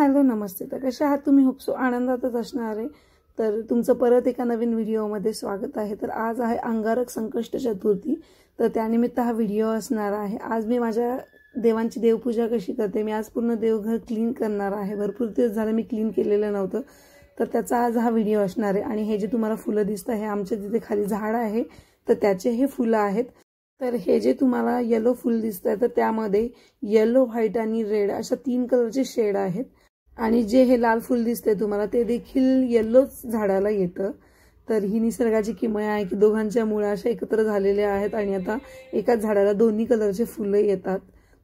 Hello नमस्ते. तर कशा आहात तुम्ही? होप सो आनंदातच असणार आहे. तर तुमचं परत एका नवीन व्हिडिओमध्ये स्वागत आहे. तर आज आहे अंगारक संकष्ट चतुर्थी. तर त्यानिमित्त हा व्हिडिओ असणार आहे. आज मी माझ्या देवांची देवपूजा कशी करते, मी आज पूर्ण देवघर क्लीन करणार आहे. भरपूर दिवस झाले मी क्लीन केलेलं नव्हतं, तर त्याचा आज हा व्हिडिओ असणार आहे. आणि हे जे तुम्हाला फुलं दिसत आहे, आमच्या तिथे खाली झाड आहे, तर त्याचे हे फुलं आहेत. तर हे जे तुम्हाला येलो फुल दिसत आहे, तर त्यामध्ये येलो, व्हाईट आणि रेड अशा 3 कलरचे शेड आहेत. आणि जे हे लाल फुल दिसते तुम्हाला, ते देखील येलोच झाडाला येतं. तर ही निसर्गाची किमया आहे की दोघांच्या मुळा अशा एकत्र झालेल्या आहेत आणि आता एकाच झाडाला दोन्ही कलरचे फुलं येतात.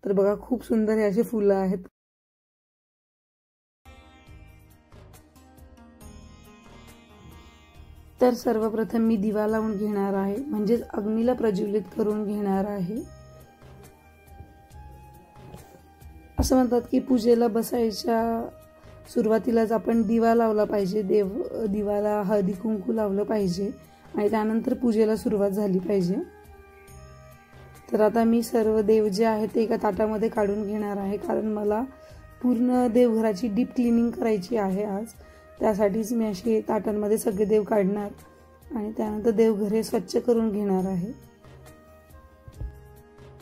तर बघा, खूप सुंदर हे असे फुलं आहेत. तर सर्वप्रथम मी दिवा लावून घेणार आहे, म्हणजेच अग्नीला प्रज्वलित करून घेणार आहे. असं म्हणतात की पूजेला बसायच्या सुरुवातीलाच आपण दिवा लावला पाहिजे. दिवाला हळदी कुंकू लावलं पाहिजे आणि त्यानंतर पूजेला सुरुवात झाली पाहिजे. तर आता मी सर्व देव जे आहेत ते एका ताटामध्ये काढून घेणार आहे, कारण मला पूर्ण देवघराची डीप क्लिनिंग करायची आहे आज. त्यासाठीच मी असे ताटांमध्ये सगळे देव काढणार आणि त्यानंतर देवघर स्वच्छ करून घेणार आहे.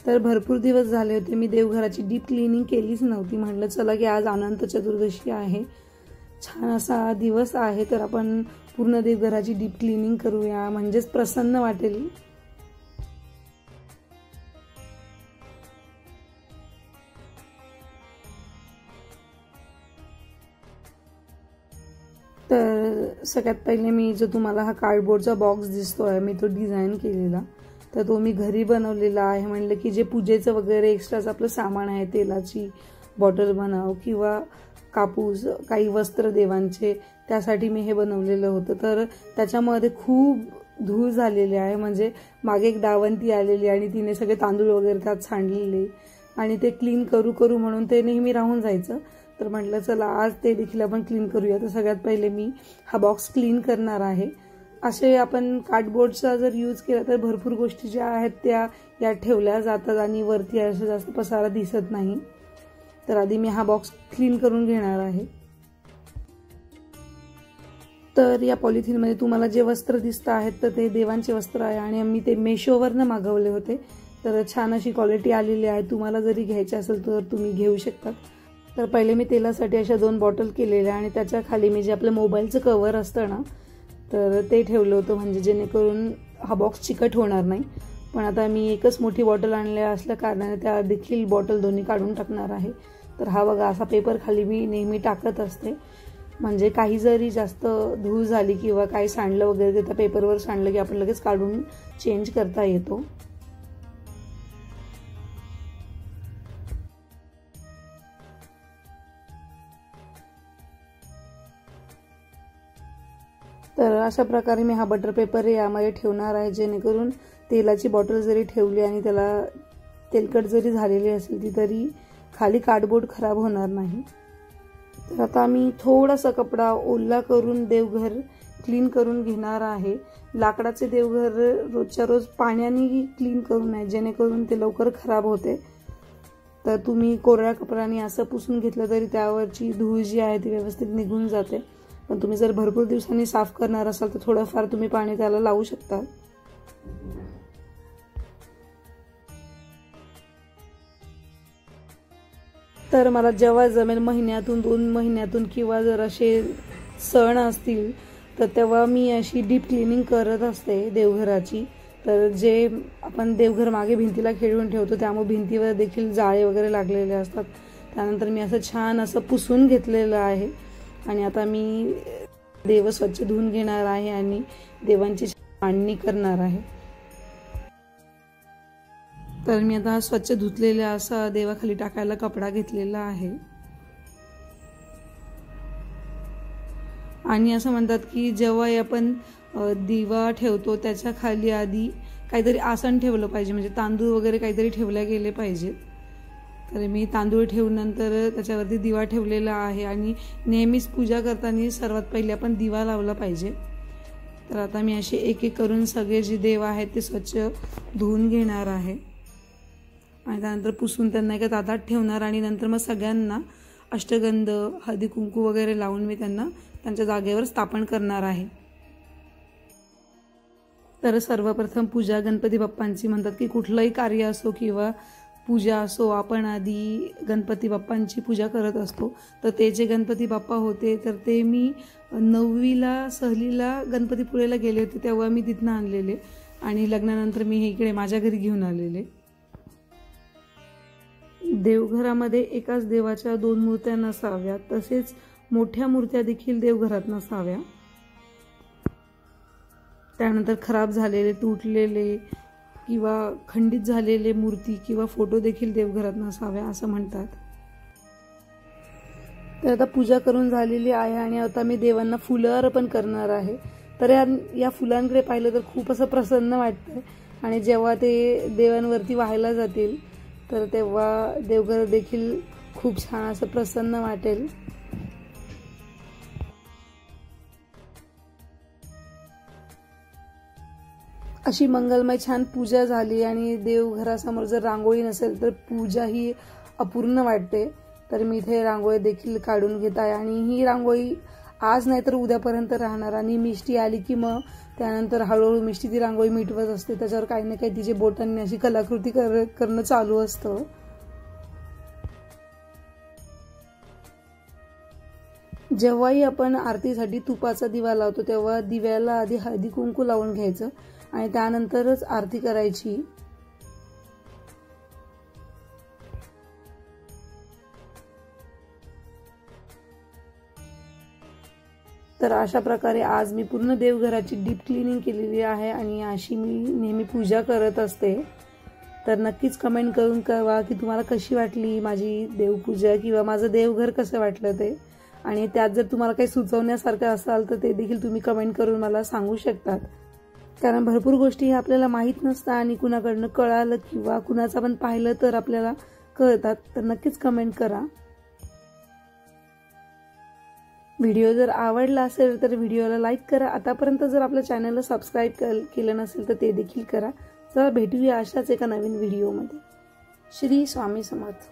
तर भरपूर दिवस झाले होते मी देवघराची डीप क्लिनिंग केलीच नव्हती. म्हटलं चला की आज अनंत चतुर्दशी आहे, छान असा दिवस आहे, तर आपण पूर्ण देवघराची डीप क्लिनिंग करूया, म्हणजेच प्रसन्न वाटेल. तर सगळ्यात पहिले मी जो तुम्हाला हा कार्डबोर्डचा बॉक्स दिसतोय, मी तो डिझाईन केलेला, तर तो मी घरी बनवलेला आहे. म्हणलं की जे पूजेचं वगैरे एक्स्ट्राचं आपलं सामान आहे, तेलाची बॉटल बनाव किंवा कापूस, काही वस्त्र देवांचे, त्यासाठी मी हे बनवलेलं होतं. तर त्याच्यामध्ये खूप धूळ झालेली आहे, म्हणजे मागे एक दावंती आलेली आणि तिने सगळे तांदूळ वगैरे त्यात सांडलेले आणि ते क्लीन करू म्हणून ते नेहमी राहून जायचं. तर म्हटलं चला आज ते देखील आपण क्लीन करूया. तर सगळ्यात पहिले मी हा बॉक्स क्लीन करणार आहे. असे आपण कार्डबोर्डचा जर यूज केला तर भरपूर गोष्टी ज्या आहेत त्या यात ठेवल्या जातात आणि वरती असं जास्त पसारा दिसत नाही. तर आधी मी हा बॉक्स क्लीन करून घेणार आहे. तर या पॉलिथिनमध्ये तुम्हाला जे वस्त्र दिसत आहेत तर ते देवांचे वस्त्र आहे आणि मी ते मेशोवरनं मागवले होते. तर छान अशी क्वालिटी आलेली आहे. तुम्हाला जरी घ्यायचे असेल तर तुम्ही घेऊ शकता. तर पहिले मी तेलासाठी अशा 2 बॉटल केलेल्या आणि त्याच्या खाली मी जे आपलं मोबाईलचं कव्हर असतं ना, तर ते ठेवलं होतं, म्हणजे जेणेकरून हा बॉक्स चिकट होणार नाही. पण आता मी एकच मोठी बॉटल आणल्या असल्या कारणाने त्या देखील बॉटल दोन्ही काढून टाकणार आहे. तर हा बघा, असा पेपर खाली मी नेहमी टाकत असते, म्हणजे काही जरी जास्त धूळ झाली किंवा काही सांडलं वगैरे ते त्या पेपरवर सांडलं की आपण लगेच काढून चेंज करता येतो. तर अशा प्रकारे मी हा बटर पेपर यामध्ये ठेवणार आहे, जेणेकरून तेलाची बॉटल जरी ठेवली आणि त्याला तेलकट जरी झालेली असेल ती तरी खाली कार्डबोर्ड खराब होणार नाही. तर आता मी थोडासा कपडा ओला करून देवघर क्लीन करून घेणार आहे. लाकडाचे देवघर रोजच्या रोज पाण्याने क्लीन करू नये, जेणेकरून ते लवकर खराब होते. तर तुम्ही कोरड्या कपड्याने असं पुसून घेतलं तरी त्यावरची धूळ जी आहे ती व्यवस्थित निघून जाते. पण तुम्ही जर भरपूर दिवसांनी साफ करणार असाल तर थोडंफार तुम्ही पाणी त्याला लावू शकता. तर मला जेव्हा जमेल महिन्यातून 2 महिन्यातून किंवा जर असे सण असतील तर तेव्हा मी अशी डीप क्लिनिंग करत असते देवघराची. तर जे आपण देवघर मागे भिंतीला खेळून ठेवतो त्यामुळे भिंतीवर देखील जाळे वगैरे लागलेले असतात. त्यानंतर मी असं छान असं पुसून घेतलेलं आहे आणि आता मी देव स्वच्छ धुवून घेणार आहे आणि देवांची मांडणी करणार आहे. तर मी आता स्वच्छ धुतलेला असा देवाखाली टाकायला कपडा घेतलेला आहे. आणि असं म्हणतात की जेव्हा आपण दिवा ठेवतो त्याच्या खाली आधी काहीतरी आसन ठेवलं पाहिजे, म्हणजे तांदूळ वगैरे काहीतरी ठेवल्या गेले पाहिजेत. तर मी तांदूळ ठेवून नंतर त्याच्यावरती दिवा ठेवलेला आहे आणि नेहमीच पूजा करताना सर्वात पहिले आपण दिवा लावला पाहिजे. तर आता मी असे एक एक करून सगळे जे देव आहेत ते स्वच्छ धुवून घेणार आहे आणि त्यानंतर पुसून त्यांना एका ताटात ठेवणार आणि नंतर मग सगळ्यांना अष्टगंध, हळदी कुंकू वगैरे लावून मी त्यांना त्यांच्या जागेवर स्थापन करणार आहे। तर सर्वप्रथम पूजा गणपती बाप्पांची म्हणतात की कुठलंही कार्य असो किंवा पूजा असो, आपण आधी गणपती बाप्पांची पूजा करत असतो। तर ते जे गणपती बाप्पा होते तर ते मी 9वीला सहलीला गणपतीपुळेला गेले होते तेव्हा मी तिथनं आणलेले आणि लग्नानंतर मी हे इकडे माझ्या घरी घेऊन आलेले। देवघरामध्ये एकाच देवाच्या 2 मूर्त्या नसाव्यात, तसेच मोठ्या मूर्त्या देखील देवघरात नसाव्या। त्यानंतर खराब झालेले, तुटलेले किंवा खंडित झालेले मूर्ती किंवा फोटो देखील देवघरात नसाव्या असं म्हणतात। तर आता पूजा करून झालेली आहे आणि आता मी देवांना फुलं अर्पण करणार आहे। तर या फुलांकडे पाहिलं तर खूप असं प्रसन्न वाटतंय आणि जेव्हा ते देवांवरती वाहायला जातील तर तेव्हा देवघर देखील खूप छान असं प्रसन्न वाटेल। अशी मंगलमय छान पूजा झाली आणि देवघरासमोर जर रांगोळी नसेल तर पूजा ही अपूर्ण वाटते। तर मी इथे रांगोळी देखील काढून घेत आहे आणि ही रांगोळी आज नाही तर उद्यापर्यंत राहणार आणि मिष्टी आली की मग त्यानंतर हळूहळू मिष्टी ती रांगोळी मिटवत असते, त्याच्यावर काही ना काही तिचे बोटांनी अशी कलाकृती करणं चालू असतं। जेव्हाही आपण आरतीसाठी तुपाचा दिवा लावतो तेव्हा दिव्याला आधी हळदी कुंकू लावून घ्यायचं आणि त्यानंतरच आरती करायची। तर अशा प्रकारे आज मी पूर्ण देवघराची डीप क्लिनिंग केलेली आहे आणि अशी मी नेहमी पूजा करत असते। तर नक्कीच कमेंट करून कळवा की तुम्हाला कशी वाटली माझी देवपूजा किंवा माझं देवघर कसं वाटलं ते, आणि त्यात जर तुम्हाला काही सुचवण्यासारखं असाल तर ते देखील तुम्ही कमेंट करून मला सांगू शकतात। कारण भरपूर गोष्टी आपल्याला माहीत नसतात आणि कुणाकडनं कळालं किंवा कुणाचं पण पाहिलं तर आपल्याला कळतात। तर नक्कीच कमेंट करा। व्हिडिओ जर आवडला असेल तर व्हिडिओला लाईक करा। आतापर्यंत जर आपल्या चॅनलला सबस्क्राईब केलं नसेल तर ते देखील करा। चला भेटूया अशाच एका नवीन व्हिडिओमध्ये। श्री स्वामी समर्थ।